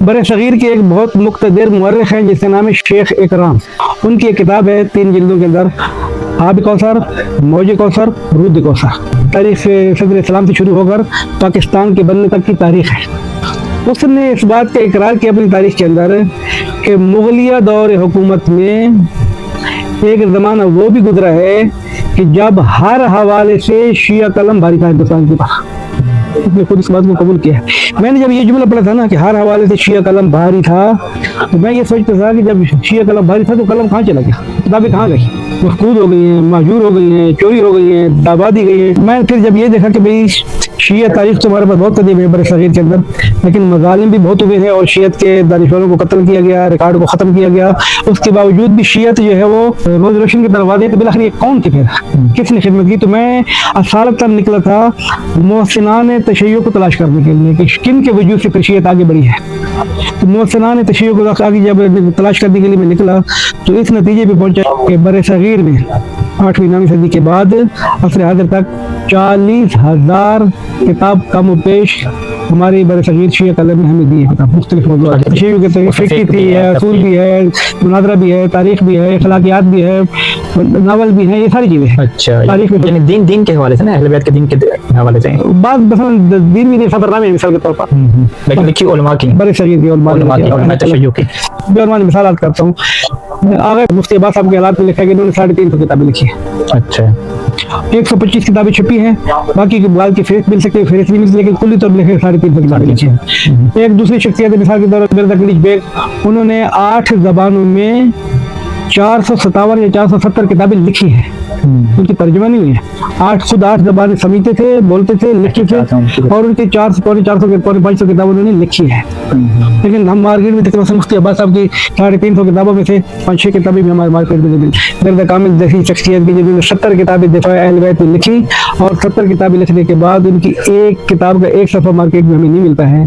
بر صغیر کے ایک بہت مقتدر مورخ ہیں جس کا نام ہے شیخ اکرام. ان کی ایک کتاب ہے 3 جلدوں کے اندر، آب کوثر، موج کوثر، رود کوثر. تاریخ صدر اسلام سے شروع ہو کر پاکستان کے بننے تک کی تاریخ ہے. اس نے اس بات کا اقرار کیا اپنی تاریخ کے اندر کہ مغلیہ دور حکومت میں ایک زمانہ وہ بھی گزرا ہے کہ جب ہر حوالے سے شیعہ قلم بھاری تھا ہندوستان کے پاس. اس نے خود اس بات کو قبول کیا. میں نے جب یہ جملہ پڑھا تھا نا کہ ہر حوالے سے شیعہ قلم بھاری تھا، تو میں یہ سوچتا تھا کہ جب شیعہ قلم بھاری تھا تو قلم کہاں چلا گیا، کتابیں کہاں گئی، مفقود ہو گئی ہیں، مہجور ہو گئی ہیں، چوری ہو گئی ہیں، دبا دی گئی ہیں. میں پھر جب یہ دیکھا کہ بھئی شیعہ تاریخ تو ہمارے پاس بہت قدیم ہے بر صغیر کے اندر، لیکن مظالم بھی بہت ہوئے ہیں اور شیعت کے دانشوروں کو قتل کیا گیا، ریکارڈ کو ختم کیا گیا. اس کے باوجود بھی شیعت جو ہے وہ روز روشن کے دروازے تو بالآخر یہ کون تھی، پھر کس نے خدمت کی؟ تو میں اصالتاً نکلا تھا محسنان تشیع کو تلاش کرنے کے لیے کہ کن کے وجود سے پھر شیعت آگے بڑھی ہے. تو محسنان تشیع کو آگے جب تلاش کرنے کے لیے میں نکلا تو اس نتیجے پہ پہنچا کہ بر صغیر میں 8ویں 9ویں صدی کے بعد عصر حاضر تک 40,000 کتاب کم و بیش ہماری بر صغیر شیعہ قلم نے ہمیں دی ہے. کتاب مختلف موضوعات تشیع کے فقہ بھی ہے، اصول بھی ہے، مناظرہ بھی ہے، تاریخ بھی ہے، اخلاقیات بھی ہے، ناول بھی ہیں، یہ ساری چیزیں ہیں. اچھا، تاریخ میں یعنی دین کے حوالے سے نا، اہل بیت کے دین کے حوالے سے بعض مثلا دین بھی نہیں، سفر نامے مثال کے طور پر، لیکن لکھی علماء کی، بر صغیر کی علماء تشیع کی. بے عنوان مثالات کرتا ہوں. آگے مفتی عباس صاحب کے حالات میں لکھا ہے کہ انہوں نے 350 کتابیں لکھی ہیں. اچھا، 125 کتابیں چھپی ہیں، باقی کے بعد کی فہرست مل سکتے ہیں، فہرست نہیں مل سکتی، لیکن کلی طور پر لکھے 350 کتابیں لکھی ہیں. ایک دوسری شخصیت مثال کے طور پر مرزا کلیج بیگ، انہوں نے 8 زبانوں میں 457 یا 470 کتابیں لکھی ہیں. ان کی ترجمہ نہیں ہوئی ہے. خود 8 زبانیں سمجھتے تھے، بولتے تھے، لکھتے تھے، اور ان کی 400 کتابیں انہوں نے لکھی ہے. لیکن ہم مارکیٹ میں دیکھتے ہیں مفتی عباس صاحب کی 350 کتابوں میں سے 5-6 کتابیں بھی ہمارے مارکیٹ میں ملی. مرزا کامل جیسی شخصیت کی جنہوں نے 70 کتابیں دفاع اہل بیت میں لکھی، اور 70 کتابیں لکھنے کے بعد ان کی ایک کتاب کا ایک صفحہ مارکیٹ میں ہمیں نہیں ملتا ہے.